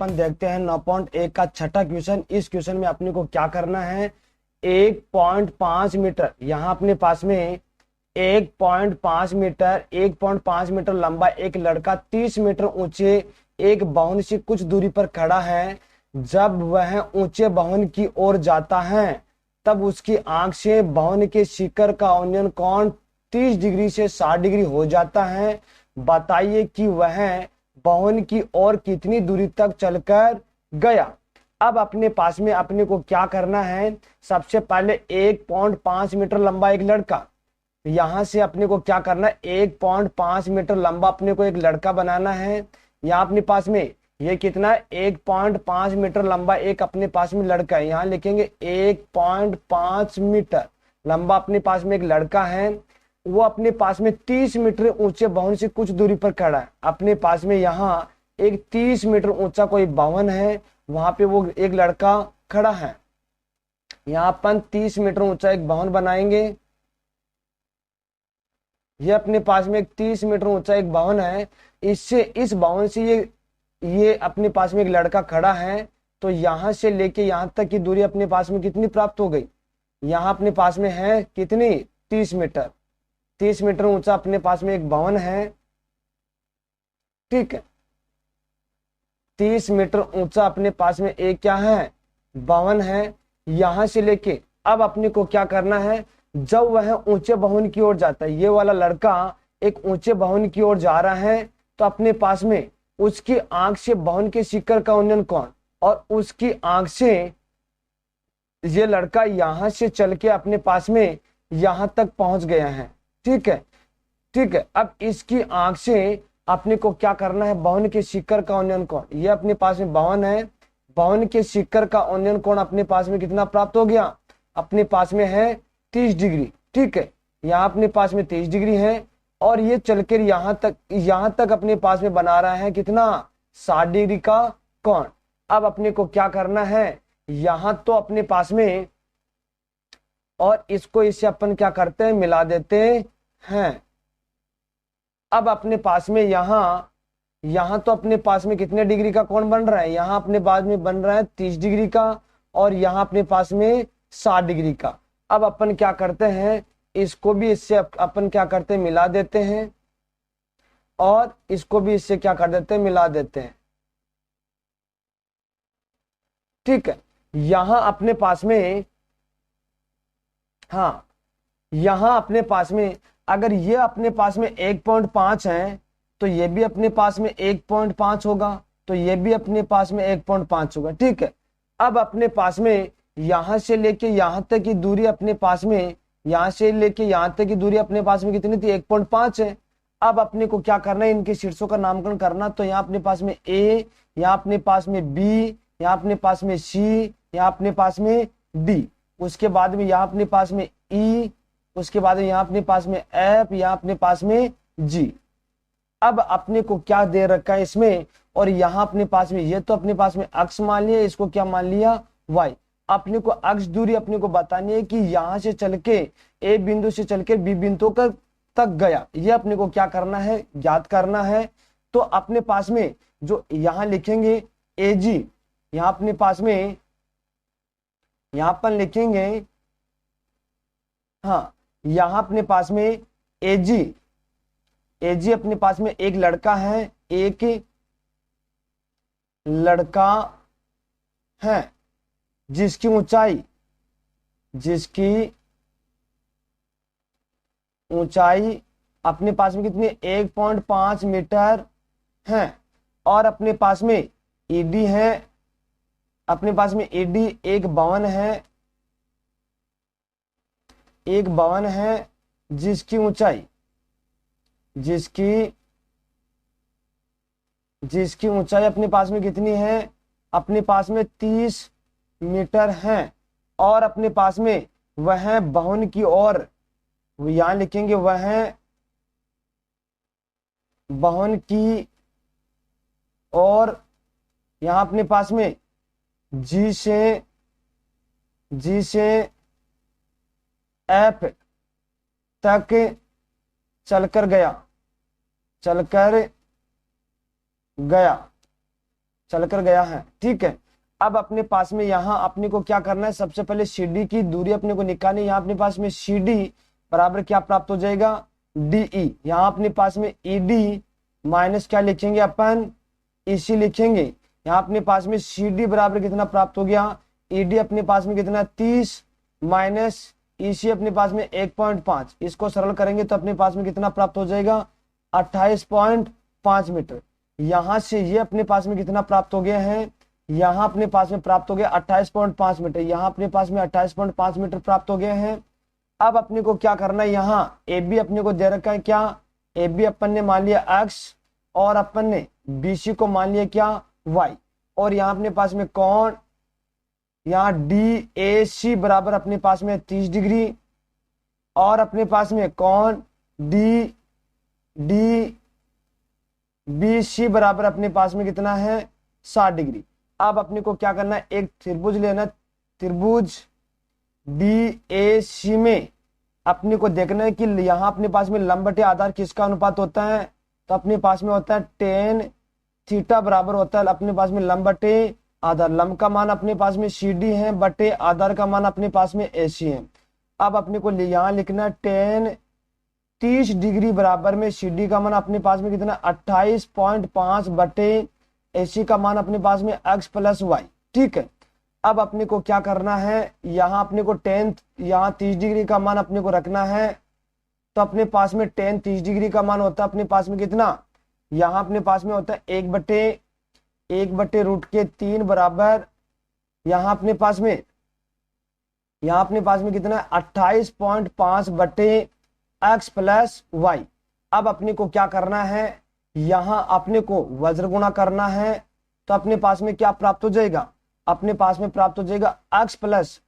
अपन देखते हैं 9.1 का छठा क्वेश्चन। इस क्वेश्चन में अपने को क्या करना है, 1.5 मीटर, यहाँ अपने पास में 1.5 मीटर लंबा एक लड़का 30 मीटर ऊंचे एक भवन से कुछ दूरी पर खड़ा है। जब वह ऊंचे भवन की ओर जाता है तब उसकी आंख से भवन के शिखर का अवनयन कोण 30 डिग्री से 60 डिग्री हो जाता है। बताइए कि वह भवन की ओर कितनी दूरी तक चलकर गया। अब अपने पास में अपने को क्या करना है, सबसे पहले 1.5 मीटर लंबा एक लड़का, यहां से अपने को क्या करना है, 1.5 मीटर लंबा अपने को एक लड़का बनाना है। यहाँ अपने पास में ये कितना है, 1.5 मीटर लंबा एक अपने पास में लड़का है। यहाँ लिखेंगे 1.5 मीटर लंबा अपने पास में एक लड़का है, वो अपने पास में 30 मीटर ऊंचे भवन से कुछ दूरी पर खड़ा है। अपने पास में यहाँ एक 30 मीटर ऊंचा कोई भवन है, वहां पे वो एक लड़का खड़ा है। यहाँ अपन 30 मीटर ऊंचा एक भवन बनाएंगे। ये अपने पास में एक 30 मीटर ऊंचा एक भवन है, इससे इस भवन से ये अपने पास में एक लड़का खड़ा है। तो यहां से लेके यहां तक की दूरी अपने पास में कितनी प्राप्त हो गई, यहाँ अपने पास में है कितनी, 30 मीटर। 30 मीटर ऊंचा अपने पास में एक भवन है, ठीक है। 30 मीटर ऊंचा अपने पास में एक क्या है, भवन है। यहां से लेके अब अपने को क्या करना है, जब वह ऊंचे भवन की ओर जाता है, ये वाला लड़का एक ऊंचे भवन की ओर जा रहा है, तो अपने पास में उसकी आंख से भवन के शिखर का उन्नयन कोण, और उसकी आंख से ये लड़का यहां से चल के अपने पास में यहां तक पहुंच गया है, ठीक है, ठीक है। अब इसकी आंख से अपने को क्या करना है, भवन के शिखर का उन्नयन कोण, ये अपने पास में भवन है, भवन के शिखर का उन्नयन कोण अपने पास में कितना प्राप्त हो गया, अपने पास में है 30 डिग्री, ठीक है। यहाँ अपने पास में 30 डिग्री है, और ये चलकर यहां तक अपने पास में बना रहा है कितना, 60 डिग्री का कोण। अब अपने को क्या करना है, यहां तो अपने पास में, और इसको इससे अपन क्या करते हैं, मिला देते हैं। अब अपने पास में यहां तो अपने पास में कितने डिग्री का कोण बन रहा है, यहाँ अपने पास में बन रहा है 30 डिग्री का, और यहाँ अपने पास में 60 डिग्री का। अब अपन क्या करते हैं, इसको भी इससे अपन क्या करते हैं, मिला देते हैं, और इसको भी इससे क्या कर देते हैं, मिला देते हैं, ठीक है। यहां अपने पास में, हाँ, यहां अपने पास में अगर ये अपने पास में 1.5 है, तो ये भी अपने पास में 1.5 होगा, तो ये भी अपने पास में 1.5 होगा, ठीक है। अब अपने पास में यहां से लेके यहां तक की दूरी अपने पास में, यहां से लेके यहां तक की दूरी अपने पास में कितनी थी, 1.5 है। अब अपने को क्या करना है, इनके शीर्षों का नामकरण करना। तो यहाँ अपने पास में ए, यहाँ अपने पास में बी, यहाँ अपने पास में सी, यहाँ अपने पास में डी, उसके बाद में यहाँ अपने पास में ई, उसके बाद में यहाँ अपने पास में एफ, यहाँ अपने पास में जी। अब अपने को क्या दे रखा है इसमें, और यहाँ अपने पास में ये तो अपने पास में अक्ष मान लिया, इसको क्या मान लिया, वाई। अपने को अक्ष दूरी अपने को बतानी है कि यहां से चल के ए बिंदु से चल के बी बिंदु तक गया, ये अपने को क्या करना है, ज्ञात करना है। तो अपने पास में जो यहां लिखेंगे ए जी, यहां अपने पास में यहां पर लिखेंगे, हाँ, यहां अपने पास में एजी, एजी अपने पास में एक लड़का है, एक लड़का है, जिसकी ऊंचाई अपने पास में कितनी, 1.5 मीटर है। और अपने पास में ईडी है, अपने पास में ईडी एक भवन है, एक भवन है जिसकी ऊंचाई अपने पास में कितनी है, अपने पास में 30 मीटर है। और अपने पास में वह भवन की ओर, यहां लिखेंगे वह भवन की ओर, यहां अपने पास में जी से एफ तक चलकर गया, चलकर गया है, ठीक है। अब अपने पास में यहाँ अपने को क्या करना है, सबसे पहले CD की दूरी अपने को निकालनी है। यहाँ अपने पास में CD बराबर क्या प्राप्त हो जाएगा, DE। यहाँ अपने पास में ED माइनस क्या लिखेंगे अपन, EC लिखेंगे। यहाँ अपने पास में CD बराबर कितना प्राप्त हो गया, ED अपने पास में कितना 30 माइनस EC अपने पास में 1.5। इसको सरल करेंगे तो अपने पास में कितना प्राप्त हो जाएगा, 28.5 मीटर। यहां से ये अपने पास में कितना प्राप्त हो गया है, यहाँ अपने पास में प्राप्त हो गया 28.5 मीटर। यहाँ अपने पास में 28.5 मीटर प्राप्त हो गए हैं। अब अपने को क्या करना है, यहाँ AB अपने को दे रखा है क्या, AB अपन ने मान लिया x और अपन ने BC को मान लिया क्या y। और यहाँ अपने पास में कौन, यहाँ DAC बराबर अपने पास में 30 डिग्री और अपने पास में कौन DBC बराबर अपने पास में कितना है 60 डिग्री। अब अपने को क्या करना है, एक त्रिभुज लेना, त्रिभुज DAC में अपने को देखना है कि यहाँ अपने पास में लंब बटे आधार किसका अनुपात होता है, तो अपने पास में होता है tan थीटा बराबर होता है अपने पास में लंब बटे आधार। लंब का मान अपने पास में CD है बटे आधार का मान अपने पास में AC है। अब अपने को यहाँ लिखना है tan 30 डिग्री बराबर में CD का मान अपने पास में कितना 28.5 बटे AC का मान अपने पास में x प्लस y, ठीक है। अब अपने को क्या करना है, यहाँ अपने को यहाँ 30 डिग्री का मान अपने को रखना है। तो अपने पास में tan 30 डिग्री का मान होता है अपने पास में कितना, यहाँ अपने पास में होता है 1/√3 बराबर यहाँ अपने पास में कितना है 28.5 बटे x प्लस y। अब अपने को क्या करना है, यहाँ अपने को वज्र गुणा करना है। तो अपने पास में क्या प्राप्त हो जाएगा, अपने पास में प्राप्त हो जाएगा x प्लस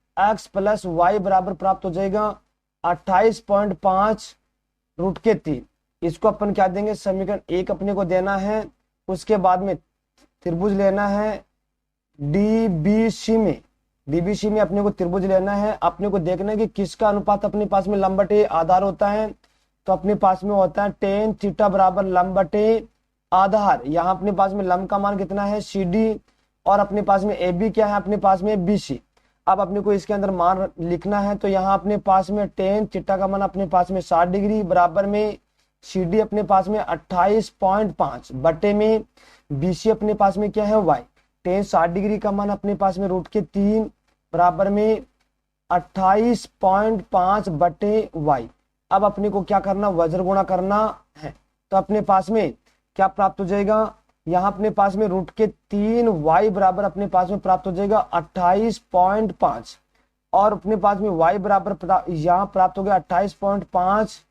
y बराबर प्राप्त हो जाएगा 28.5√3। इसको अपन क्या देंगे, समीकरण 1 अपने को देना है। उसके बाद में त्रिभुज लेना है DBC में अपने को त्रिभुज लेना है। अपने को देखना है कि किसका अनुपात अपने पास में लंब बटे आधार होता है। तो अपने पास में होता है tan थीटा बराबर लंब बटे आधार। यहाँ अपने पास में लंब का मान कितना है CD और अपने पास में AB क्या है, अपने पास में BC। अब अपने को इसके अंदर मान लिखना है। तो यहाँ अपने पास में tan थीटा का मान अपने पास में 60 डिग्री बराबर में CD अपने पास में 28.5 बटे में BC अपने पास में क्या है y। tan 60 डिग्री का मान अपने पास में √3 बराबर में 28.5 बटे y। अब अपने को क्या करना, वज्र गुणा करना है। तो अपने पास में क्या प्राप्त हो जाएगा, यहाँ अपने पास में √3 y बराबर अपने पास में प्राप्त हो जाएगा 28.5 और अपने पास में y बराबर यहाँ प्राप्त हो गया 28.5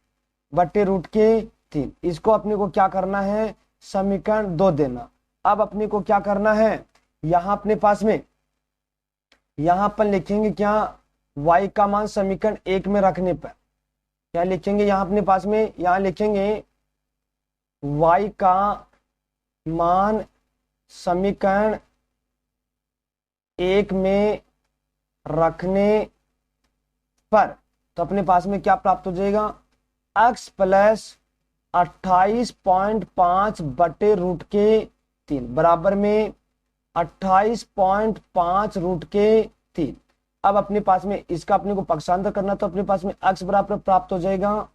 बटे √3। इसको अपने को क्या करना है, समीकरण 2 देना। अब अपने को क्या करना है, यहाँ अपने पास में यहाँ अपन लिखेंगे क्या, y का मान समीकरण 1 में रखने पर क्या लिखेंगे, यहाँ अपने पास में यहाँ लिखेंगे y का मान समीकरण 1 में रखने पर। तो अपने पास में क्या प्राप्त हो जाएगा, x प्लस 28.5 बटे √3 बराबर में 28.5 √3। अब अपने पास में इसका अपने को पक्षांतर करना। तो अपने पास में x बराबर प्राप्त हो जाएगा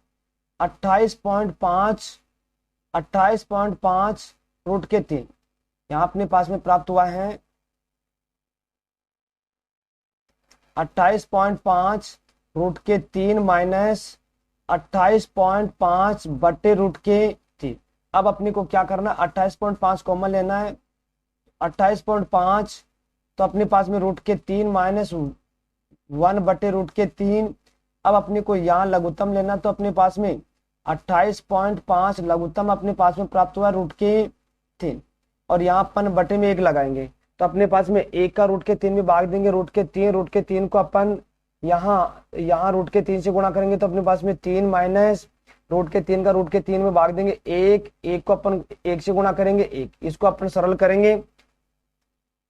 28.5 √3। यहाँ अपने पास में प्राप्त हुआ है 28.5 √3 माइनस 28.5 बटे √3। अब अपने को क्या करना, 28.5 कॉमन लेना है। 28.5 तो अपने पास में √3 माइनस 1 बटे √3। अब अपने को यहाँ लघुत्तम लेना। तो अपने पास में 28.5 लघुत्तम अपने पास में प्राप्त हुआ √3 और यहाँ अपन बटे में 1 लगाएंगे। तो अपने पास में 1 का √3 में भाग देंगे √3 को अपन यहाँ √3 से गुणा करेंगे। तो अपने पास में 3 माइनस √3 का √3 में भाग देंगे 1 को अपन 1 से गुणा करेंगे 1। इसको अपन सरल करेंगे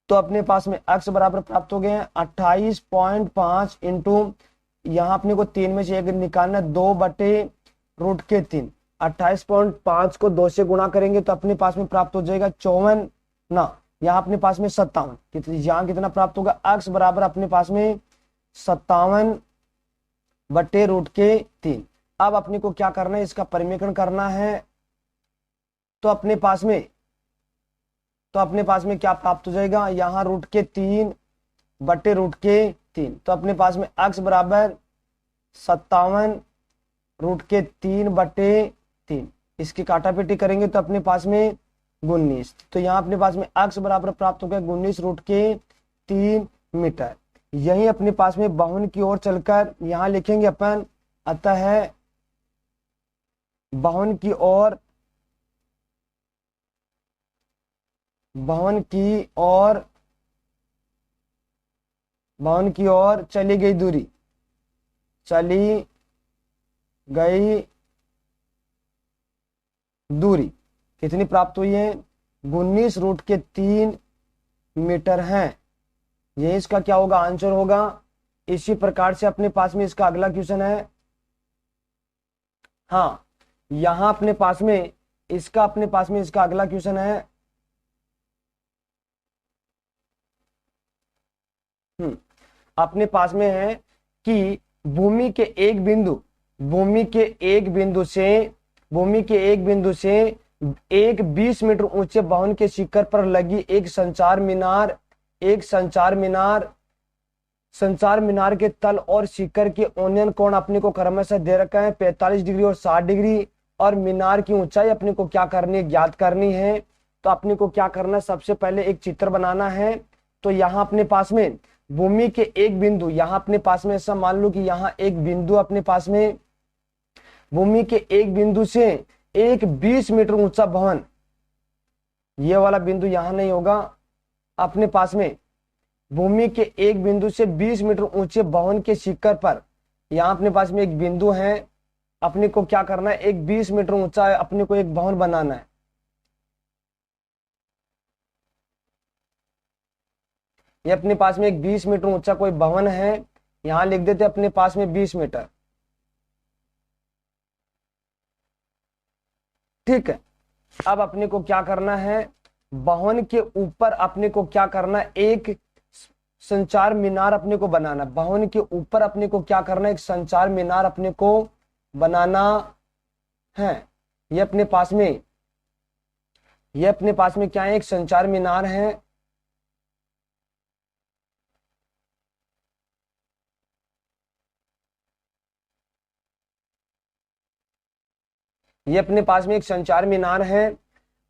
तो अपने पास में x बराबर प्राप्त हो गए हैं 28.5 इंटू यहाँ अपने को 3 में से 1 निकालना 2 बटे √3। 28.5 को 2 से गुणा करेंगे तो अपने पास में प्राप्त हो जाएगा 54 ना यहाँ अपने पास में 57, यहाँ कितना प्राप्त होगा, x बराबर अपने पास में 57/√3। अब अपने को क्या करना है, इसका परिमेयकरण करना है। तो अपने पास में क्या प्राप्त हो जाएगा, यहाँ √3/√3। तो अपने पास में x बराबर 57√3/3। इसकी काटापीटी करेंगे तो अपने पास में 19। तो यहाँ अपने पास में x बराबर प्राप्त हो गया 19√3 मीटर। यही अपने पास में बाहुन की ओर चलकर यहाँ लिखेंगे अपन, अतः बाहुन की ओर चली गई दूरी कितनी प्राप्त हुई है, 19√3 मीटर है। ये इसका क्या होगा, आंसर होगा। इसी प्रकार से अपने पास में इसका अगला क्वेश्चन है। हाँ, यहां अपने पास में इसका अगला क्वेश्चन है। अपने पास में है कि भूमि के एक बिंदु से एक 20 मीटर ऊंचे भवन के शिखर पर लगी एक संचार मीनार के तल और शिखर के औन्नयन कोण अपने को क्रमशः दे रखा है 45 डिग्री और 60 डिग्री। और मीनार की ऊंचाई अपने को क्या करनी है, ज्ञात करनी है। तो अपने को क्या करना है, सबसे पहले एक चित्र बनाना है। तो यहाँ अपने पास में भूमि के एक बिंदु, यहाँ अपने पास में ऐसा मान लो कि यहाँ एक बिंदु अपने पास में, भूमि के एक बिंदु से एक 20 मीटर ऊंचा भवन, ये वाला बिंदु यहां नहीं होगा। अपने पास में भूमि के एक बिंदु से 20 मीटर ऊंचे भवन के शिखर पर, यहां अपने पास में एक बिंदु है। अपने को क्या करना है, एक 20 मीटर ऊंचा अपने को एक भवन बनाना है। ये अपने पास में एक 20 मीटर ऊंचा कोई भवन है, यहां लिख देते अपने पास में 20 मीटर। ठीक है। अब अपने को क्या करना है, भवन के ऊपर अपने को क्या करना है, एक संचार मीनार अपने को बनाना। भवन के ऊपर अपने को क्या करना है, एक संचार मीनार अपने को बनाना है। ये अपने पास में क्या है, एक संचार मीनार है। ये अपने पास में एक संचार मीनार है।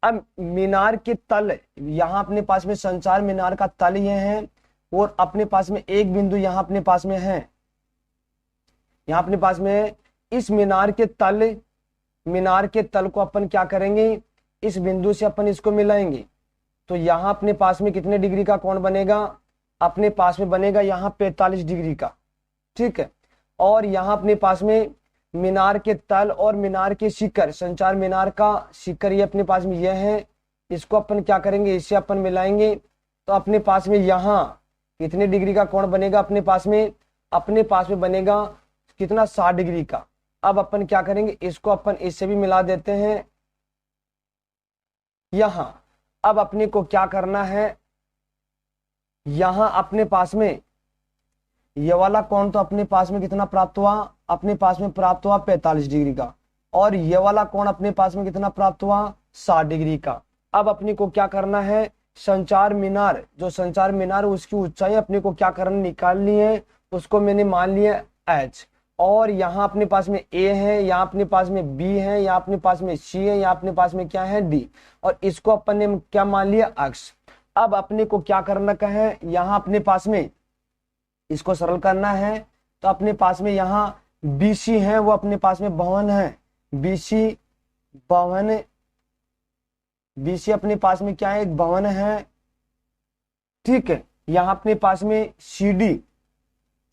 अब मीनार के तल, यहां अपने पास में संचार मीनार का तल ये है, और अपने पास में एक बिंदु यहां अपने पास में है। यहां अपने पास में इस मीनार के तल को अपन क्या करेंगे, इस बिंदु से अपन इसको मिलाएंगे। तो यहां अपने पास में कितने डिग्री का कोण बनेगा, अपने पास में बनेगा यहां 45 डिग्री का। ठीक है। और यहां अपने पास में मीनार के तल और मीनार के शिखर, संचार मीनार का शिखर ये अपने पास में यह है। इसको अपन क्या करेंगे, इससे अपन मिलाएंगे। तो अपने पास में यहाँ कितने डिग्री का कोण बनेगा, अपने पास में बनेगा कितना, 60 डिग्री का। अब अपन क्या करेंगे, इसको अपन इससे भी मिला देते हैं यहां। अब अपने को क्या करना है, यहां अपने पास में ये वाला कोण तो अपने पास में कितना प्राप्त हुआ, अपने पास में प्राप्त हुआ 45 डिग्री का। और ये वाला कोण अपने पास में कितना प्राप्त हुआ, 60 डिग्री का। अब अपने को क्या करना है, संचार मीनार, जो संचार मीनार उसकी ऊंचाई अपने को क्या करना, निकालनी है। उसको मैंने मान लिया h। और यहाँ अपने पास में a है, यहाँ अपने पास में b है, यहाँ अपने पास में c है, यहाँ अपने पास में क्या है d। और इसको अपन ने क्या मान लिया, अक्ष। अब अपने को क्या करना का है, यहाँ अपने पास में इसको सरल करना है। तो अपने पास में यहाँ BC है, वो अपने पास में भवन है, BC अपने पास में क्या है, एक भवन है। ठीक है। यहाँ अपने पास में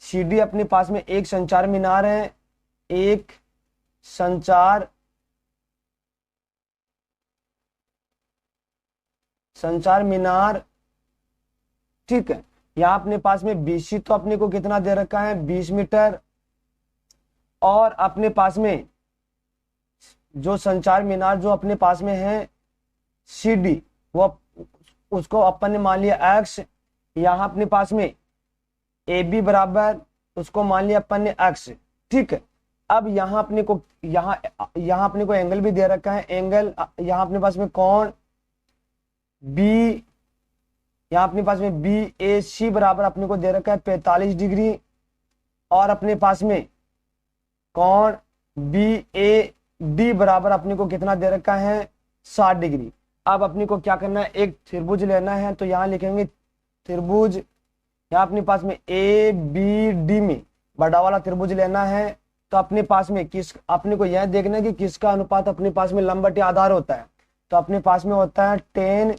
CD अपने पास में एक संचार मीनार है, एक संचार मीनार। ठीक है। यहाँ अपने पास में BC तो अपने को कितना दे रखा है, 20 मीटर। और अपने पास में जो संचार मीनार जो अपने पास में है CD, वो उसको अपन ने मान लिया x, यहाँ अपने पास में ए बी बराबर, उसको मान लिया अपन ने x, ठीक है। अब यहाँ अपने को यहाँ अपने को एंगल भी दे रखा है, एंगल यहाँ अपने पास में कौन बी, यहाँ अपने पास में बी ए सी बराबर अपने को दे रखा है 45 डिग्री, और अपने पास में कौन बी ए डी बराबर अपने को कितना दे रखा है 60 डिग्री। अब अपने को क्या करना है, एक त्रिभुज लेना है, तो यहाँ लिखेंगे त्रिभुज, यहाँ अपने पास में ए बी डी में बड़ा वाला त्रिभुज लेना है। तो अपने पास में अपने को यह देखना है कि किसका अनुपात अपने पास में लंब बटे आधार होता है। तो अपने पास में होता है tan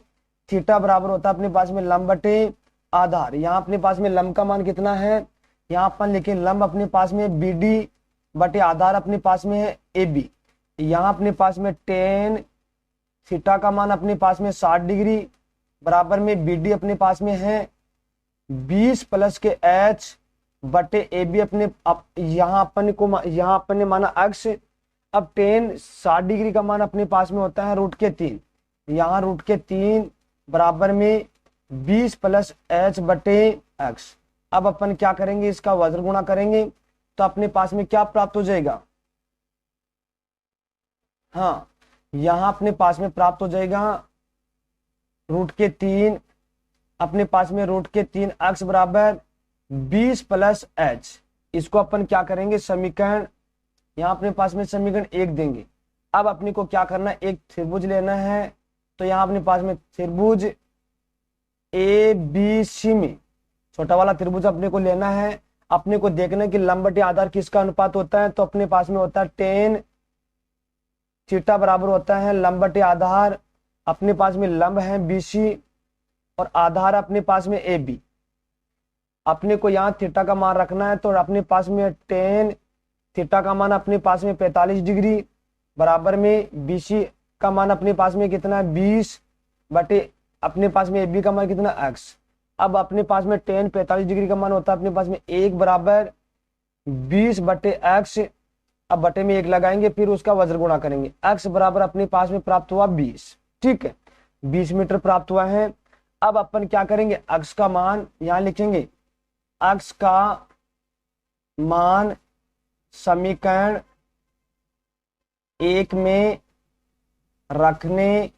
थीटा बराबर होता है अपने पास में लंब बटे आधार। यहाँ अपने पास में लंब का मान कितना है, यहाँ अपन लिखे लंब अपने पास में बी डी बटे आधार अपने पास में है ए बी। यहाँ अपने पास में tan थीटा का मान अपने पास में 60 डिग्री बराबर में बी डी अपने पास में है 20 प्लस के h बटे ए बी अपने यहाँ अपन ने माना x। अब tan 60 डिग्री का मान अपने पास में होता है √3, यहाँ √3 बराबर में 20 प्लस h बटे x। अब अपन क्या करेंगे, इसका वज्र गुणा करेंगे तो अपने पास में क्या प्राप्त हो जाएगा, हाँ यहाँ अपने पास में प्राप्त हो जाएगा √3, अपने पास में √3 x बराबर 20 प्लस h। इसको अपन क्या करेंगे, समीकरण यहाँ अपने पास में समीकरण 1 देंगे। अब अपने को क्या करना है, एक त्रिभुज लेना है, तो यहाँ अपने पास में त्रिभुज ए बी सी में छोटा वाला त्रिभुज अपने को लेना है। अपने को देखना है कि लंब बटे आधार किसका अनुपात होता है, तो अपने पास में होता है tan थीटा बराबर होता है लंब बटे आधार, अपने पास में लंब है BC और आधार अपने पास में AB। अपने को यहाँ थीटा का मान रखना है, तो अपने पास में tan थीटा का मान अपने पास में 45 डिग्री बराबर में BC का मान अपने पास में कितना है 20 बटे अपने पास में AB का मान कितना x। अब अपने पास में tan 45 डिग्री का मान होता है अपने पास में 1 बराबर 20 बटे x। अब बटे में 1 लगाएंगे, फिर उसका वज्र गुणा करेंगे, x बराबर अपने पास में प्राप्त हुआ 20, ठीक है 20 मीटर प्राप्त हुआ है। अब अपन क्या करेंगे, x का मान यहाँ लिखेंगे, x का मान समीकरण 1 में रखने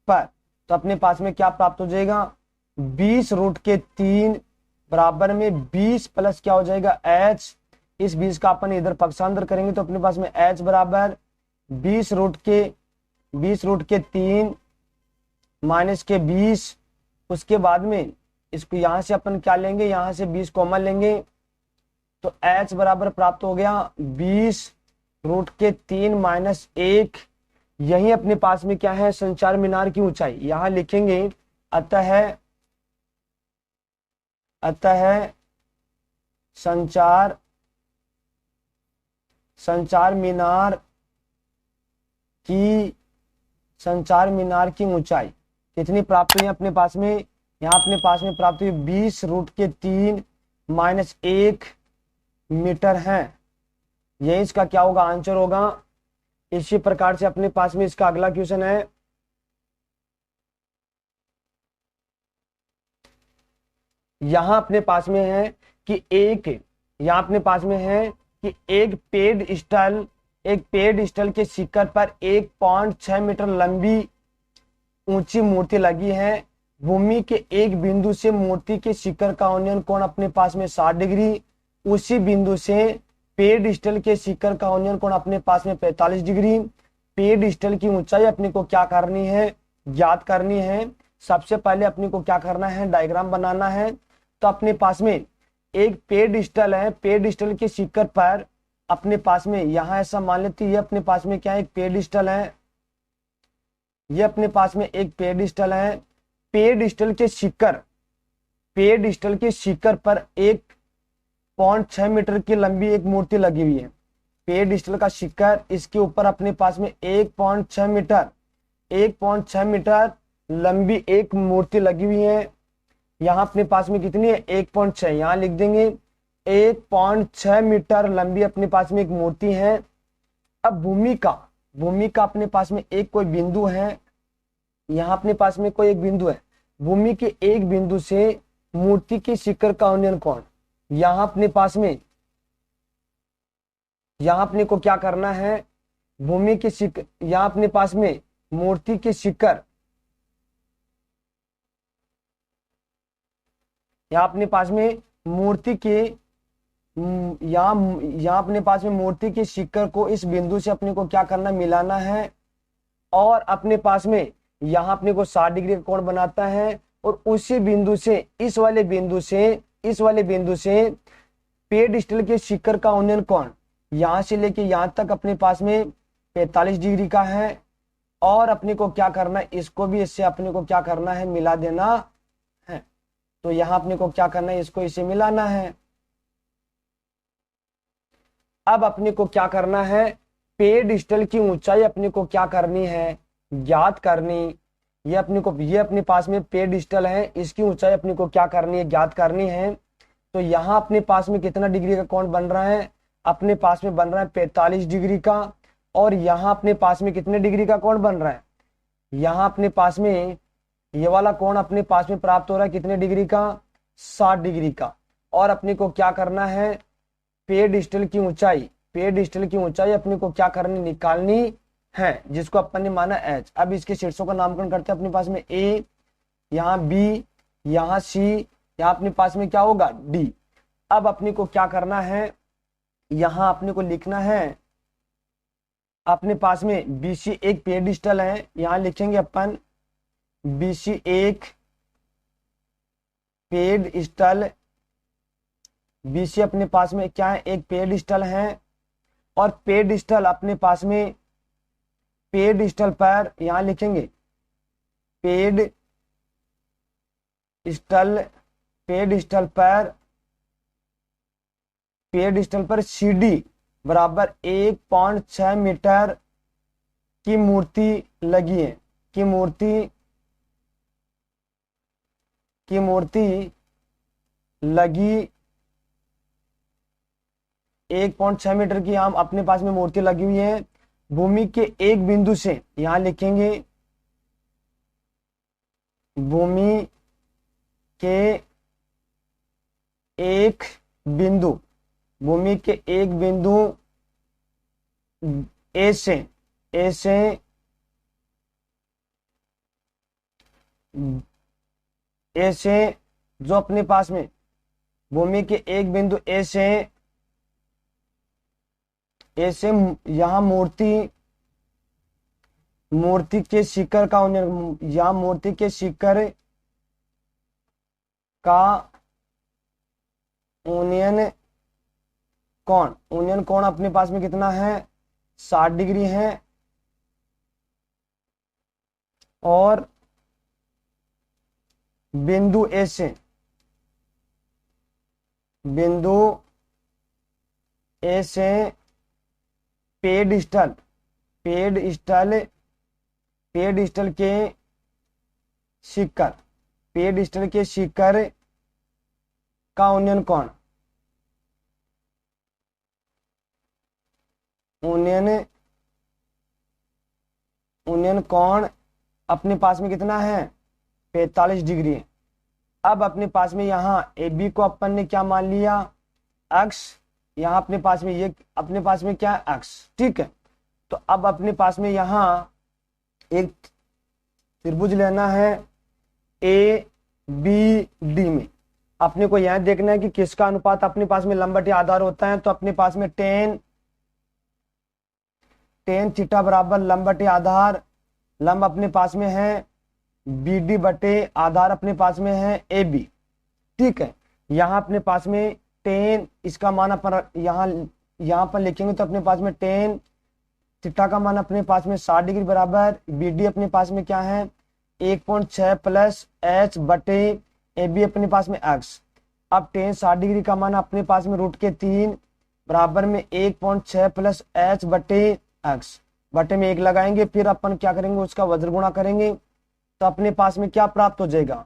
पर तो अपने पास में क्या प्राप्त हो जाएगा, 20√3 बराबर में 20 प्लस क्या हो जाएगा h। इस 20 का अपन इधर पक्षांतर करेंगे तो अपने पास में h बराबर 20√3 माइनस के 20। उसके बाद में इसको यहां से अपन क्या लेंगे, यहां से 20 कॉमन लेंगे, तो h बराबर प्राप्त हो गया 20√3 माइनस 1। यही अपने पास में क्या है, संचार मीनार की ऊंचाई। यहां लिखेंगे अतः संचार मीनार की ऊंचाई कितनी प्राप्त हुई अपने पास में, यहाँ अपने पास में प्राप्त हुई 20√3 माइनस 1 मीटर है। यही इसका क्या होगा, आंसर होगा। इसी प्रकार से अपने पास में इसका अगला क्वेश्चन है, यहां अपने पास में है कि यहां अपने पास में है कि एक पेड़ स्टल के शिखर पर 1.6 मीटर लंबी ऊंची मूर्ति लगी है। भूमि के एक बिंदु से मूर्ति के शिखर का उन्नयन कोण अपने पास में 60 डिग्री, उसी बिंदु से पेड़ स्टल के शिखर का उन्नयन कोण अपने पास में 45 डिग्री। पेड़ स्टल की ऊंचाई अपने को क्या करनी है, ज्ञात करनी है। सबसे पहले अपने को क्या करना है, डायग्राम बनाना है। तो अपने पास में एक पेड़ स्टल है, पेड़ स्टल के शिखर पर अपने पास में यहाँ ऐसा मान लेते, ये अपने पास में क्या है, एक पेड़ स्टल है, ये अपने पास में एक पेड़ स्टल है। पेड़ स्टल के शिखर पर 1.6 मीटर की लंबी एक मूर्ति लगी हुई है। पेड़ स्टल का शिखर, इसके ऊपर अपने पास में 1.6 मीटर लंबी एक मूर्ति लगी हुई है। यहाँ अपने पास में कितनी है, 1.6, यहाँ लिख देंगे 1.6 मीटर लंबी अपने पास में एक मूर्ति है। अब भूमि का अपने पास में एक कोई बिंदु है, यहाँ अपने पास में कोई एक बिंदु है। भूमि के एक बिंदु से मूर्ति के शिखर का उन्नयन कोण। यहां अपने पास में, यहां अपने को क्या करना है, भूमि के शिखर, यहां अपने पास में मूर्ति के शिखर, यहां अपने पास में मूर्ति के, यहां अपने पास में मूर्ति के शिखर को इस बिंदु से अपने को क्या करना, मिलाना है। और अपने पास में यहां अपने को 60 डिग्री का कोण बनाता है। और उसी बिंदु से, इस वाले बिंदु से पेडिस्टल के शिखर का उन्नयन कोण यहां से लेके यहां तक अपने पास में 45 डिग्री का है। और अपने को क्या करना है, इसको भी इससे अपने को क्या करना है, मिला देना है। तो यहां अपने को क्या करना है, इसको इसे मिलाना है। अब अपने को क्या करना है, पेडिस्टल की ऊंचाई अपने को क्या करनी है, ज्ञात करनी। ये अपने पास में पेडिस्टल है, इसकी ऊंचाई अपने को क्या करनी है, ज्ञात करनी है। तो यहां अपने पास में कितना डिग्री का कोण बन रहा है, अपने पास में बन रहा है 45 डिग्री का। और यहां अपने पास में कितने डिग्री का कोण बन रहा है, यहां अपने पास में ये वाला कोण अपने पास में प्राप्त हो रहा है कितने डिग्री का, 60 डिग्री का। और अपने को क्या करना है, पेडिस्टल की ऊंचाई अपने को क्या करनी, निकालनी है, जिसको अपन ने माना h। अब इसके शीर्षों का नामकरण करते हैं। अपने पास में a, यहाँ b, यहाँ c, यहाँ अपने पास में क्या होगा, d। अब अपने को क्या करना है, यहाँ अपने को लिखना है, अपने पास में BC एक पेडिस्टल है, यहाँ लिखेंगे अपन BC एक पेडिस्टल, BC अपने पास में क्या है, एक पेडिस्टल है। और पेडिस्टल अपने पास में, पेडिस्टल पर यहां लिखेंगे पेडिस्टल पर CD बराबर 1.6 मीटर की मूर्ति लगी है, की मूर्ति लगी 1.6 मीटर की हम अपने पास में मूर्ति लगी हुई है। भूमि के एक बिंदु से, यहां लिखेंगे भूमि के एक बिंदु ए से जो अपने पास में भूमि के एक बिंदु ए से यहां मूर्ति के शिखर का उन्नयन, यहां मूर्ति के शिखर का उन्नयन कोण अपने पास में कितना है, 60 डिग्री है। और बिंदु ए से पेडिस्टल के शिखर का उन्नयन कोण अपने पास में कितना है, 45 डिग्री है। अब अपने पास में यहाँ AB को अपन ने क्या मान लिया, अक्ष। यहाँ अपने पास में ये अपने पास में क्या है, अक्ष, ठीक है। तो अब अपने पास में यहाँ एक त्रिभुज लेना है ABD में। अपने को यह देखना है कि किसका अनुपात अपने पास में लंबवती आधार होता है। तो अपने पास में टेन थीटा बराबर लंबवती आधार, लंब अपने पास में है BD बटे आधार अपने पास में है AB, ठीक है। यहाँ अपने पास में टेन, इसका मान अपन यहाँ पर लिखेंगे तो अपने पास में टेन थीटा का मान अपने पास में 60 डिग्री बराबर BD अपने पास में क्या है 1.6 प्लस H बटे AB अपने पास में x। अब टेन 60 डिग्री का मान अपने पास में √3 बराबर में 1.6 प्लस H बटे x, बटे में 1 लगाएंगे, फिर अपन क्या करेंगे, उसका वज्र गुणा करेंगे। तो अपने पास में क्या प्राप्त हो जाएगा,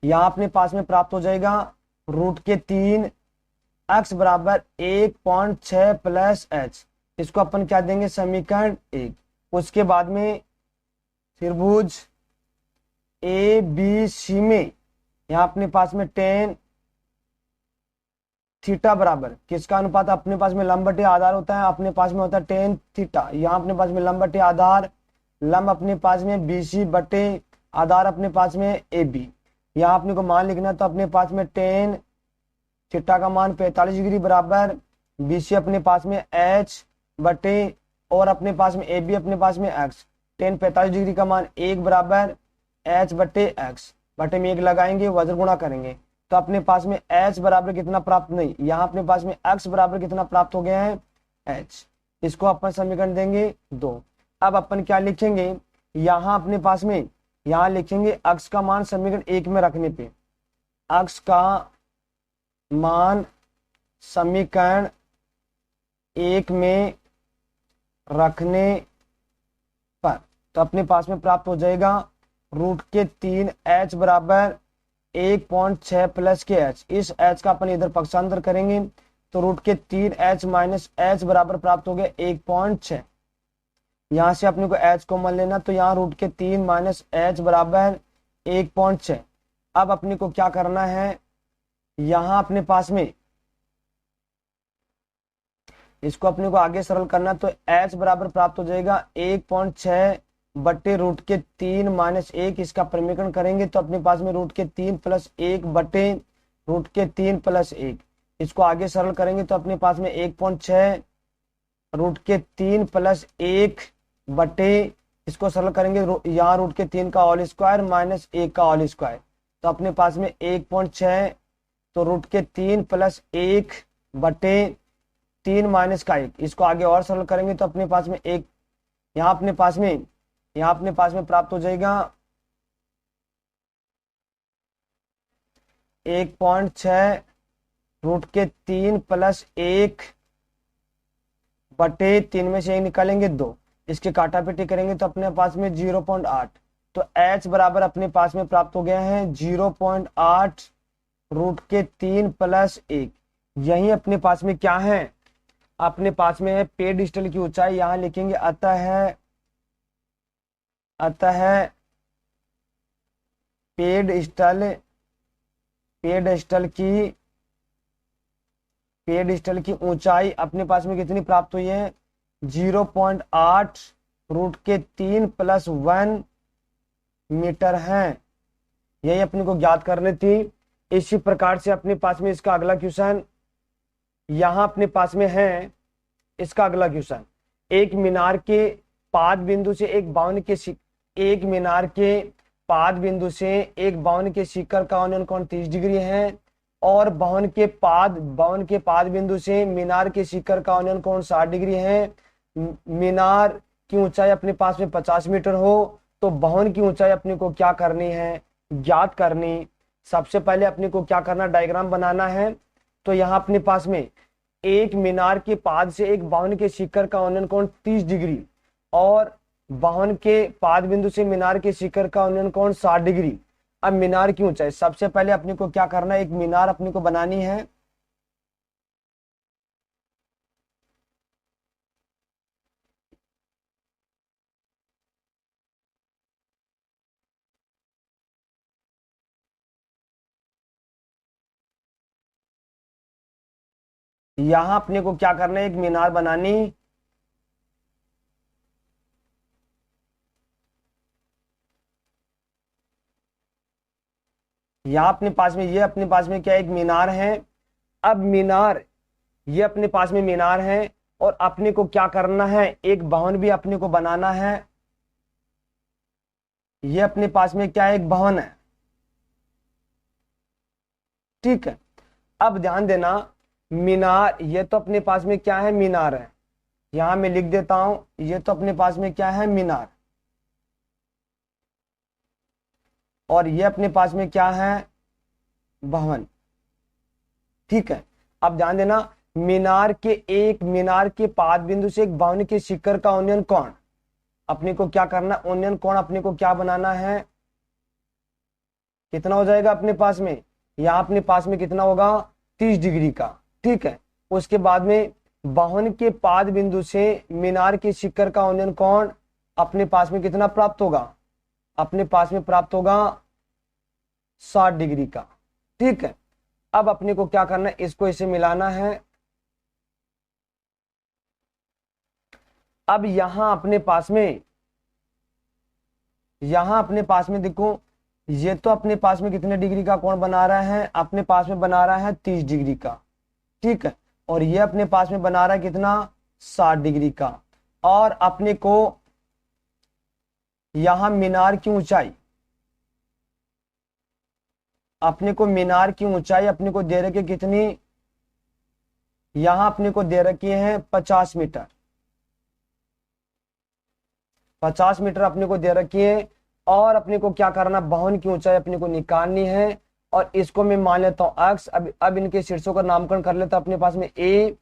यहां अपने पास में प्राप्त हो जाएगा √3 x बराबर 1.6 प्लस H। इसको अपन क्या देंगे, समीकरण 1। उसके बाद में त्रिभुज ए बी सी में यहाँ अपने पास में टेन थीटा बराबर किसका अनुपात, अपने पास में लंब बटे आधार होता है, अपने पास में होता है टेन थीटा। यहाँ अपने पास में लंब बटे आधार, लंब अपने पास में बीसी बटे आधार अपने पास में ए बी। यहाँ अपने को मान लिखना है, तो अपने पास में टेन थीटा का मान 45 डिग्री बराबर बीसी अपने पास में एच बटे और अपने पास में ए बी अपने पास में एक्स। टेन 45 डिग्री का मान 1 बराबर एच बटे एक्स, बटे में 1 लगाएंगे, वज्र गुणा करेंगे, तो अपने पास में h बराबर कितना प्राप्त, नहीं, यहाँ अपने पास में x बराबर कितना प्राप्त हो गया है h। इसको अपन समीकरण देंगे 2। अब अपन क्या लिखेंगे, यहाँ अपने पास में यहाँ लिखेंगे x का मान समीकरण 1 में रखने पे, x का मान समीकरण 1 में रखने पर, तो अपने पास में प्राप्त हो जाएगा रूट के 3 h बराबर 1.6 प्लस के h। इस h का अपन इधर पक्षांतर करेंगे तो रूट के 3h माइनस h बराबर प्राप्त हो गया 1.6। यहाँ से अपने को h को मान लेना, तो यहाँ रूट के 3 माइनस h बराबर 1.6। अब अपने को क्या करना है, यहाँ अपने पास में इसको अपने को आगे सरल करना, तो h बराबर प्राप्त हो जाएगा 1.6 बटे रूट के 3 माइनस 1। इसका परिमीकरण करेंगे तो अपने पास में रूट के 3 प्लस 1 बटे रूट के 3 प्लस 1। इसको आगे सरल करेंगे तो अपने पास में 1.6 रूट के 3 प्लस 1 बटे, इसको सरल करेंगे यहाँ रूट के 3 का होल स्क्वायर माइनस 1 का होल स्क्वायर, तो अपने पास में 1.6 तो रूट के 3 प्लस 1 बटे 3 माइनस का 1। इसको आगे और सरल करेंगे तो अपने पास में 1, यहाँ अपने पास में प्राप्त हो जाएगा 1.6 रूट के 3 प्लस 1 बटे 3 में से 1 निकालेंगे 2, इसके काटापीटी करेंगे तो अपने पास में 0.8, तो h बराबर अपने पास में प्राप्त हो गया है 0.8 रूट के 3 प्लस 1। यही अपने पास में क्या है, अपने पास में है पेड़ स्थल की ऊंचाई। यहाँ लिखेंगे अतः पेड़ स्थल की ऊंचाई अपने पास में कितनी प्राप्त हुई है, 0.8 रूट के 3 प्लस 1 मीटर है। यही अपने को ज्ञात करनी थी। इसी प्रकार से अपने पास में इसका अगला क्वेश्चन यहाँ अपने पास में है। इसका अगला क्वेश्चन, एक मीनार के पाद बिंदु से एक बावन के शिखर का उन्नयन कोण 30 डिग्री है और बावन के पाद बिंदु से मीनार के शिखर का उन्नयन कोण 60 डिग्री है। मीनार की ऊंचाई अपने पास में 50 मीटर हो, तो बावन की ऊंचाई अपने को क्या करनी है, ज्ञात करनी। सबसे पहले अपने को क्या करना, डायग्राम बनाना है। तो यहाँ अपने पास में एक मीनार के पाद से एक बावन के शिखर का उन्नयन कोण 30 डिग्री और बावन के पाद बिंदु से मीनार के शिखर का उन्नयन कोण 60 डिग्री। अब मीनार की ऊंचाई, सबसे पहले अपने को क्या करना है, एक मीनार अपने को बनानी है। यहां अपने को क्या करना है, एक मीनार बनानी। यहाँ अपने पास में ये अपने पास में क्या एक मीनार है। अब मीनार, ये अपने पास में मीनार है और अपने को क्या करना है, एक भवन भी अपने को बनाना है। ये अपने पास में क्या है, एक भवन है, ठीक है। अब ध्यान देना, मीनार ये तो अपने पास में क्या है, मीनार है। यहां मैं लिख देता हूं, ये तो अपने पास में क्या है, मीनार, और ये अपने पास में क्या है, भवन, ठीक है। अब ध्यान देना, मीनार के पाद बिंदु से एक भवन के शिखर का उन्नयन कोण अपने को क्या करना, उन्नयन कोण अपने को क्या बनाना है, कितना हो जाएगा अपने पास में, यहाँ अपने पास में कितना होगा, 30 डिग्री का, ठीक है। उसके बाद में भवन के पाद बिंदु से मीनार के शिखर का उन्नयन कोण अपने पास में कितना प्राप्त होगा, अपने पास में प्राप्त होगा 60 डिग्री का। ठीक है, अब अपने को क्या करना है, इसको इसे मिलाना है। अब यहां अपने पास में देखो, ये तो अपने पास में कितने डिग्री का कोण बना रहा है, अपने पास में बना रहा है 30 डिग्री का। ठीक है, और ये अपने पास में बना रहा है कितना, 60 डिग्री का। और अपने को यहां मीनार की ऊंचाई, अपने को दे रखी कितनी, यहां अपने को दे रखी है 50 मीटर। 50 मीटर अपने को दे रखी है। और अपने को क्या करना, भवन की ऊंचाई अपने को निकालनी है। और इसको मैं मान लेता हूं एक्स। अब इनके शीर्षों का नामकरण कर लेता हूं। अपने पास में ए,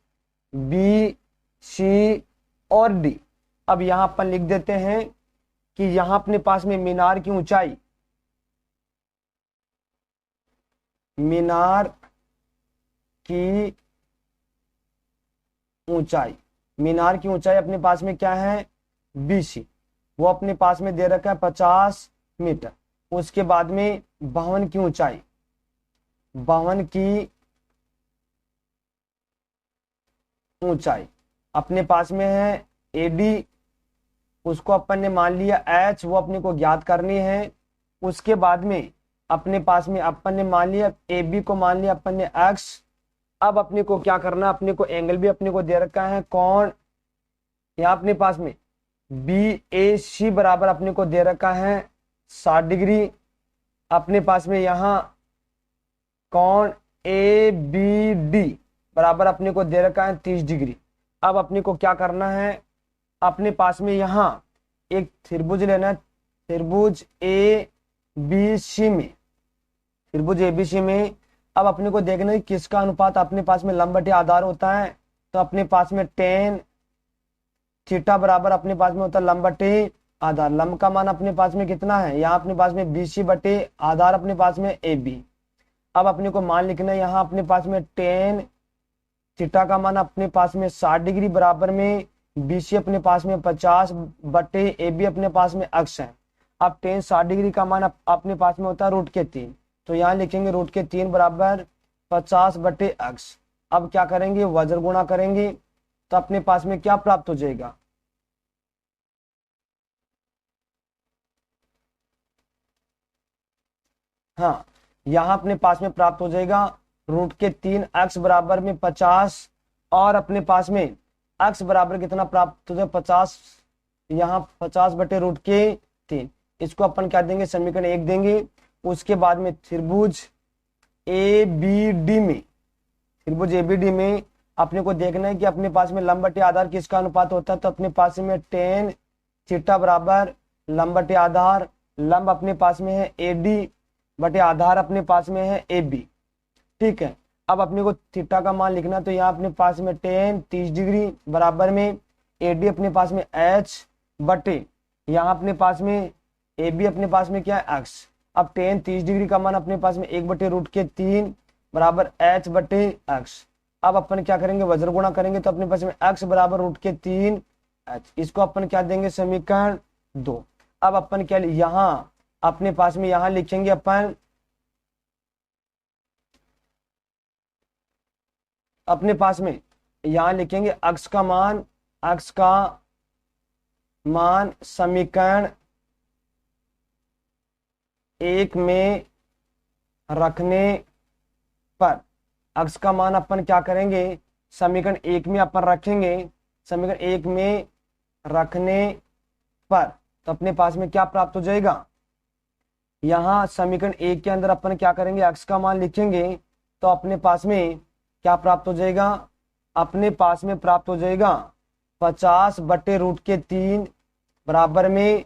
बी, सी और डी। अब यहां अपन लिख देते हैं कि यहां अपने पास में मीनार की ऊंचाई, मीनार की ऊंचाई अपने पास में क्या है, बीसी। वो अपने पास में दे रखा है 50 मीटर। उसके बाद में भवन की ऊंचाई अपने पास में है एडी। उसको अपन ने मान लिया एच, वो अपने को ज्ञात करनी है। उसके बाद में अपने पास में अपन ने मान लिया ए बी को, मान लिया अपन ने एक्स। अब अपने को क्या करना, अपने को एंगल भी अपने को दे रखा है कौन, यहाँ अपने पास में बी ए सी बराबर अपने को दे रखा है 60 डिग्री। अपने पास में यहाँ कौन ए बी डी बराबर अपने को दे रखा है 30 डिग्री। अब अपने को क्या करना है, अपने पास में यहाँ एक त्रिभुज लेना है, त्रिभुज ए बी सी में। अब अपने को देखना है किसका अनुपात अपने पास में लंब बटे आधार होता है। तो अपने पास में tan थीटा बराबर अपने पास में होता है लंब बटे आधार। लंब का मान अपने पास में कितना है, यहाँ अपने पास में BC बटे आधार अपने पास में AB। अब अपने को मान लिखना है यहाँ अपने पास में tan थीटा का मान अपने पास में 60 डिग्री बराबर में BC अपने पास में 50 बटे AB अपने पास में अक्ष है। अब tan 60 डिग्री का मान अपने पास में होता है √3। तो यहाँ लिखेंगे √3 बराबर 50 बटे अक्ष। अब क्या करेंगे, वज्र गुणा करेंगे तो अपने पास में क्या प्राप्त हो जाएगा, हाँ यहाँ अपने पास में प्राप्त हो जाएगा √3 अक्ष बराबर में 50। और अपने पास में अक्ष बराबर कितना प्राप्त हो जाएगा, 50। यहाँ 50 बटे √3। इसको अपन क्या देंगे, समीकरण 1 देंगे। उसके बाद में त्रिभुज ए बी डी में अपने को देखना है कि अपने पास में लंब बटे आधार किसका अनुपात होता है। तो अपने पास में tan थीटा बराबर लंब बटे आधार, लंब अपने पास में है एडी बटे आधार अपने पास में है AB। ठीक है, अब अपने को थीटा का मान लिखना, तो यहाँ अपने पास में tan 30 डिग्री बराबर में AD अपने पास में H बटे यहाँ अपने पास में AB अपने पास में क्या है, X। अब tan 30 डिग्री का मान अपने पास में 1 बटे √3 बराबर H बटे X। अब अपन क्या करेंगे, वज्र गुणा करेंगे तो अपने पास में x बराबर √3 H। इसको अपन क्या देंगे, समीकरण 2। अब अपन क्या यहाँ अपने पास में यहाँ लिखेंगे अपन अपने पास में यहाँ लिखेंगे x का मान समीकरण 1 में रखने पर, x का मान अपन क्या करेंगे, समीकरण 1 में अपन रखेंगे। समीकरण 1 में रखने पर तो अपने पास में क्या प्राप्त हो जाएगा, यहाँ समीकरण 1 के अंदर अपन क्या करेंगे, x का मान लिखेंगे तो अपने पास में क्या प्राप्त हो जाएगा, अपने पास में प्राप्त हो जाएगा 50 बटे √3 बराबर में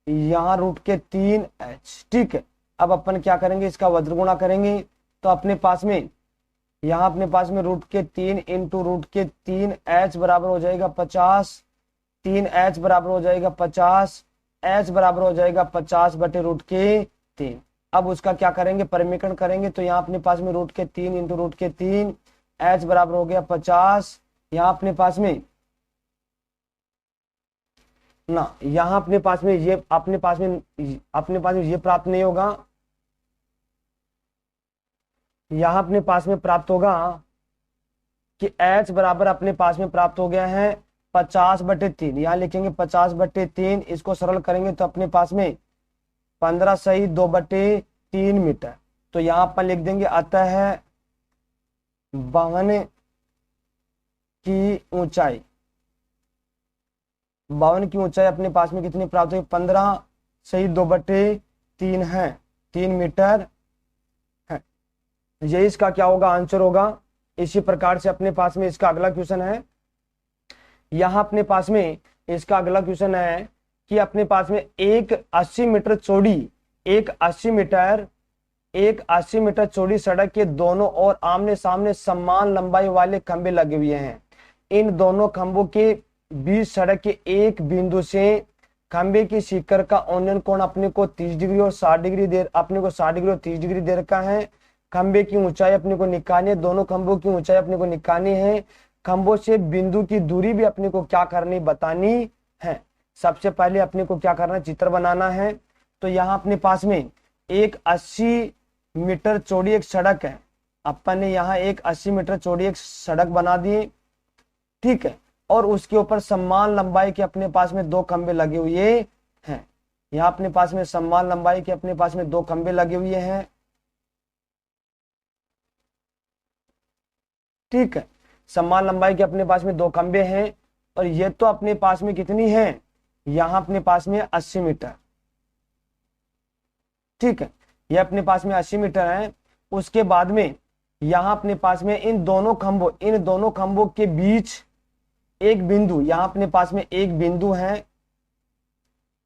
यहाँ √3 H। ठीक है, अब अपन क्या करेंगे, इसका वज्र गुणा करेंगे तो अपने पास में यहाँ अपने पास में √3 इंटू √3 H बराबर हो जाएगा 50। 3 H बराबर हो जाएगा 50, H बराबर हो जाएगा 50 बटे √3। अब उसका क्या करेंगे, परिमीकरण करेंगे तो यहाँ अपने पास में √3 इंटू √3 H बराबर हो गया 50। यहाँ अपने पास में ना, यहाँ अपने पास में ये प्राप्त नहीं होगा। यहाँ अपने पास में प्राप्त होगा कि H बराबर अपने पास में प्राप्त हो गया है 50/3। यहाँ लिखेंगे 50/3, इसको सरल करेंगे तो अपने पास में 15 सही 2/3 मीटर। तो यहाँ पर लिख देंगे अतः बावन की ऊंचाई अपने पास में कितनी प्राप्त हुई, 15 सही 2/3 है, 3 मीटर है। ये इसका क्या होगा, आंसर होगा। इसी प्रकार से अपने पास में इसका अगला क्वेश्चन है। यहाँ अपने पास में इसका अगला क्वेश्चन है कि अपने पास में एक 80 मीटर चौड़ी सड़क के दोनों ओर आमने सामने समान लंबाई वाले खंभे लगे हुए हैं। इन दोनों खंभों के बीच सड़क के एक बिंदु से खंभे की शिखर का उन्नयन कोण अपने को 30 डिग्री और 60 डिग्री दे रखा है। खंभे की ऊंचाई अपने को निकालनी है, दोनों खंभों की ऊंचाई अपने को निकालनी है। खंभों से बिंदु की दूरी भी अपने को क्या करनी, बतानी है। सबसे पहले अपने को क्या करना है, चित्र बनाना है। तो यहाँ अपने पास में एक 80 मीटर चौड़ी एक सड़क है। अपन ने यहाँ एक 80 मीटर चौड़ी एक सड़क बना दी, ठीक है, और उसके ऊपर समान लंबाई के अपने पास में 2 खंभे लगे हुए हैं। यहाँ अपने पास में समान लंबाई के अपने पास में 2 खंभे लगे हुए हैं, ठीक है। समान लंबाई के अपने पास में 2 खंभे हैं और ये तो अपने पास में कितनी है, यहाँ अपने पास में 80 मीटर, ठीक है। ये अपने पास में 80 मीटर है। उसके बाद में यहाँ अपने पास में इन दोनों खंभों के बीच एक बिंदु, यहाँ अपने पास में एक बिंदु है,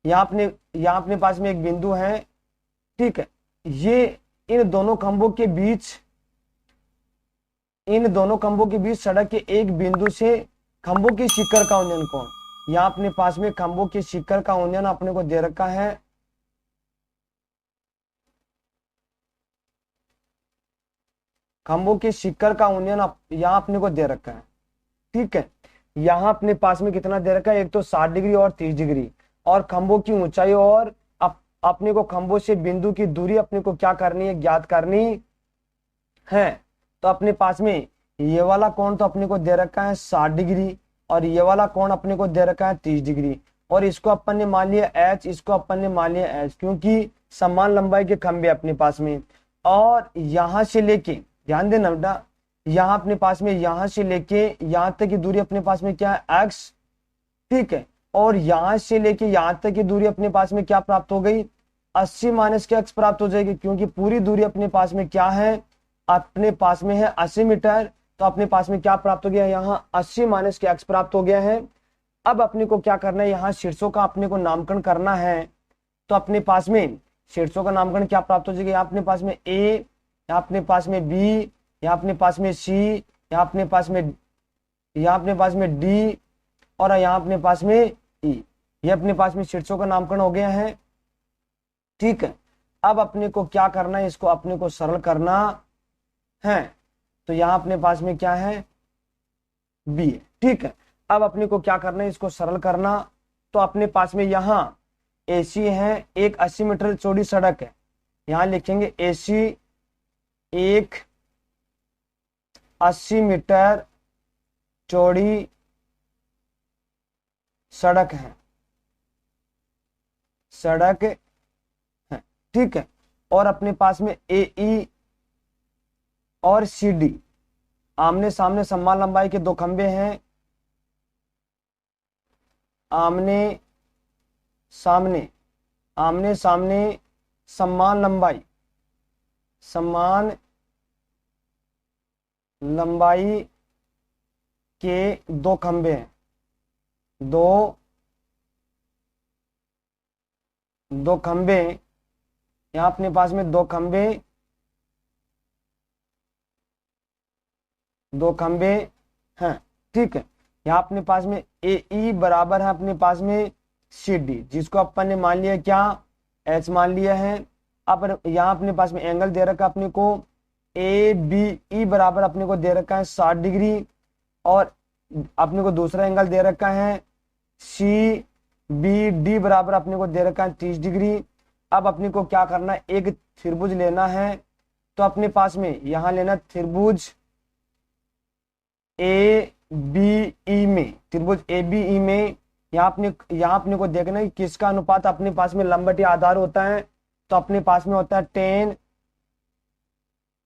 यहाँ अपने पास में एक बिंदु है, ठीक है। ये इन दोनों खंभों के बीच सड़क के एक बिंदु से खंभों की शिखर का उन्नयन कोण, यहाँ अपने पास में खंभों की शिखर का उन्नयन अपने को दे रखा है। खंभों की शिखर का उन्नयन यहाँ अपने को दे रखा है, ठीक है। यहाँ अपने पास में कितना दे रखा है, एक तो 60 डिग्री और 30 डिग्री, और खंभों की ऊंचाई और अपने को खंभों से बिंदु की दूरी अपने को क्या करनी है, ज्ञात करनी है। तो अपने पास में ये वाला कोण तो अपने को दे रखा है 60 डिग्री और ये वाला कोण अपने को दे रखा है 30 डिग्री, और इसको अपन ने मान लिया H, इसको अपन ने मान लिया H, क्योंकि समान लंबाई के खंभे अपने पास में। और यहां से लेके, ध्यान देना बेटा, यहाँ अपने पास में यहां से लेके यहां तक की दूरी अपने पास में क्या है, x, ठीक है। और यहां से लेके यहां तक की दूरी अपने पास में क्या प्राप्त हो गई, 80 माइनस के x प्राप्त हो जाएगी, क्योंकि पूरी दूरी अपने पास में क्या है, अपने पास में है 80 मीटर। तो अपने पास में क्या प्राप्त हो गया, यहाँ 80 माइनस के x प्राप्त हो गया है। अब अपने को क्या करना है, यहाँ शीर्षों का अपने को नामकरण करना है। तो अपने पास में शीर्षों का नामकरण क्या प्राप्त हो जाएगा, यहाँ अपने पास में A, यहाँ अपने पास में B, यहाँ अपने पास में C, यहाँ अपने पास में D और यहाँ अपने पास में E। ये अपने पास में शीर्षों का नामकरण हो गया है, ठीक है। अब अपने को क्या करना है, इसको अपने को सरल करना है। तो यहाँ अपने पास में क्या है, B, ठीक है। अब अपने को क्या करना है, इसको सरल करना। तो अपने पास में यहाँ AC है, एक 80 मीटर चौड़ी सड़क है, यहाँ लिखेंगे AC एक 80 मीटर चौड़ी सड़क है, ठीक है। और अपने पास में AE और CD आमने सामने समान लंबाई के 2 खंभे हैं, आमने सामने समान लंबाई के 2 खंभे हैं, दो खंभे, यहाँ अपने पास में 2 खंभे हैं, ठीक है। यहाँ अपने पास में AE बराबर है अपने पास में CD, जिसको अपन ने मान लिया क्या, H मान लिया है। अब यहाँ अपने पास में एंगल दे रखा अपने को ABE बराबर अपने को दे रखा है 60 डिग्री, और अपने को दूसरा एंगल दे रखा है बी डी बराबर अपने को दे रखा है 30 डिग्री। अब अपने को क्या करना है, एक त्रिभुज लेना है। तो अपने पास में यहां लेना त्रिभुज ए बी ई में, त्रिभुज ए बी ई में यहाँ अपने को देखना है कि किसका अनुपात अपने पास में लंबवती आधार होता है। तो अपने पास में होता है टेन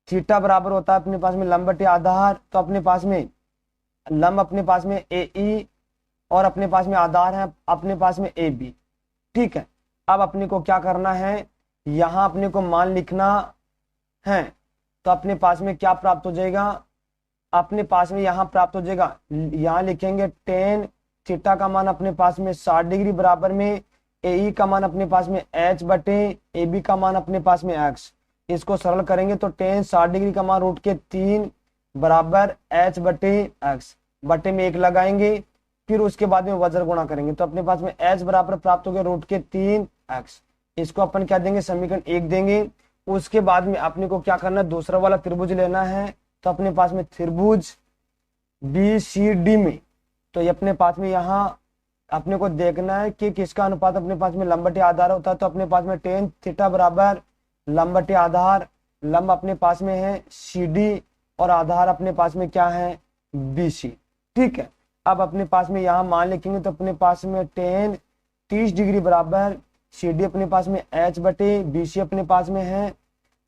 थीटा बराबर होता है अपने पास में लंबवती आधार। तो अपने पास में लंब अपने पास में ए ई और अपने पास में आधार है अपने पास में ए बी। ठीक है, अब अपने को क्या करना है, यहां अपने को मान लिखना है। तो अपने पास में क्या प्राप्त हो जाएगा, अपने पास में यहां प्राप्त हो जाएगा, यहां लिखेंगे टेन थीटा का मान अपने पास में 60 डिग्री बराबर में ए ई का मान अपने पास में एच बटे ए बी का मान अपने पास में एक्स। इसको सरल करेंगे तो टेन 60 डिग्री का मान √3 बराबर एच बटे एक्स, बटे में 1 लगाएंगे, फिर उसके बाद में वज्र गुणा करेंगे। तो अपने पास में एच बराबर प्राप्त हो गया √3 एक्स। इसको अपन क्या देंगे, समीकरण 1 देंगे। उसके बाद में अपने को क्या करना है, दूसरा वाला त्रिभुज लेना है। तो अपने पास में त्रिभुज बी सी डी में, तो ये अपने पास में यहाँ अपने को देखना है कि किसका अनुपात अपने पास में लंबवती आधार होता है। तो अपने पास में टेन थीटा बराबर लंबवती आधार, लंब अपने पास में है सी डी और आधार अपने पास में क्या है, बी सी। ठीक है, अब अपने पास में यहाँ मान लिखेंगे तो अपने पास में टेन 30 डिग्री बराबर सी डी अपने पास में एच बटे बी सी अपने पास में है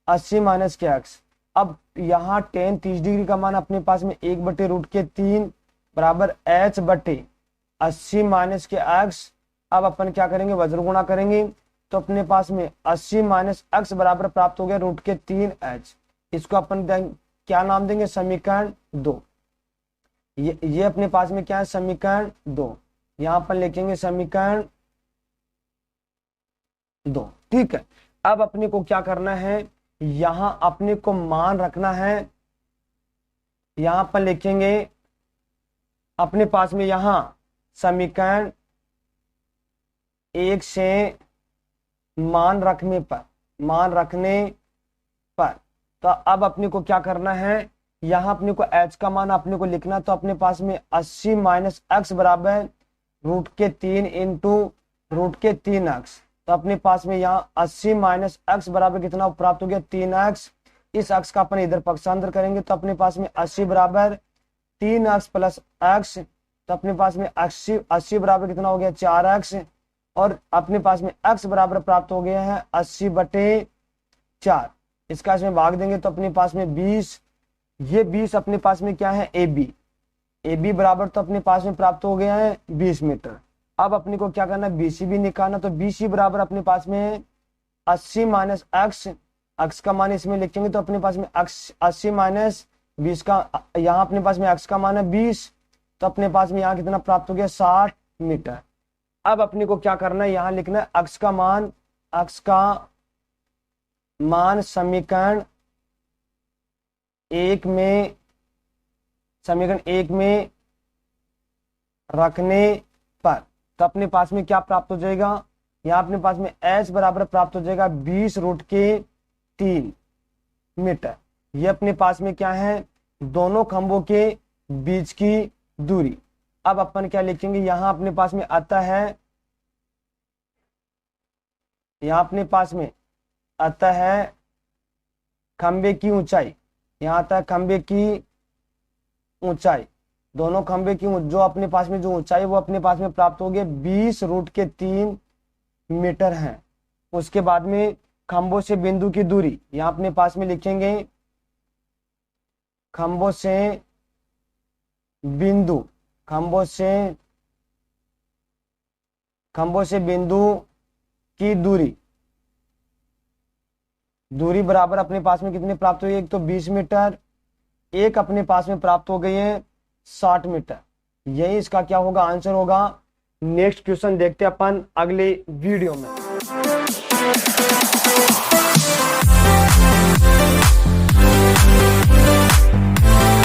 80 माइनस के एक्स। अब यहाँ टेन 30 डिग्री का मान अपने पास में 1/√3 बराबर एच बटे 80 माइनस के एक्स। अब अपन क्या करेंगे, वज्र गुणा करेंगे। तो अपने पास में 80 माइनस एक्स बराबर प्राप्त हो गया √3 एच। इसको अपन क्या नाम देंगे, समीकरण 2। ये अपने पास में क्या है, समीकरण 2। यहां पर लिखेंगे समीकरण 2। ठीक है, अब अपने को क्या करना है, यहां अपने को मान रखना है। यहां पर लिखेंगे अपने पास में यहां समीकरण 1 से मान रखने पर तो अब अपने को क्या करना है, यहां अपने को h का मान अपने को लिखना। तो अपने पास में 80 माइनस एक्स बराबर √3 इंटू √3 एक्स। तो अपने पास में यहाँ 80 माइनस एक्स बराबर कितना प्राप्त हो गया, 3 एक्स। इस एक्स का अपन इधर पक्षांतर करेंगे तो अपने पास में 80 बराबर 3 एक्स प्लस एक्स। तो अपने पास में 80 बराबर कितना हो गया, 4 एक्स। और अपने पास में एक्स बराबर प्राप्त हो गया है 80 बटे 4। इसका इसमें भाग देंगे तो अपने पास में 20। ये 20 अपने पास में क्या है, ए बी बराबर तो अपने पास में प्राप्त हो गया है 20 मीटर। अब अपने को क्या करना है, बीसी भी निकालना। तो बीसी बराबर अपने पास में 80 माइनस एक्स का मान इसमें लिखेंगे। तो अपने पास में 80 माइनस 20 का, यहाँ अपने पास में एक्स का मान है 20। तो अपने पास में यहाँ कितना प्राप्त हो गया, 60 मीटर। अब अपने को क्या करना है, यहाँ लिखना है एक्स का मान समीकरण 1 में रखने पर। तो अपने पास में क्या प्राप्त हो जाएगा, यहाँ अपने पास में h बराबर प्राप्त हो जाएगा 20√3 मीटर। ये अपने पास में क्या है, दोनों खंभों के बीच की दूरी। अब अपन क्या लिखेंगे, यहाँ अपने पास में आता है, यहाँ अपने पास में आता है खंभे की ऊंचाई। यहाँ आता है खंभे की ऊंचाई, दोनों खंभे की जो अपने पास में जो ऊंचाई वो अपने पास में प्राप्त हो गया 20√3 मीटर है। उसके बाद में खंभों से बिंदु की दूरी, यहाँ अपने पास में लिखेंगे खंभों से बिंदु की दूरी बराबर अपने पास में कितने प्राप्त हुई, एक तो 20 मीटर, एक अपने पास में प्राप्त हो गई है 60 मीटर। यही इसका क्या होगा, आंसर होगा। नेक्स्ट क्वेश्चन देखते हैं अपन अगले वीडियो में।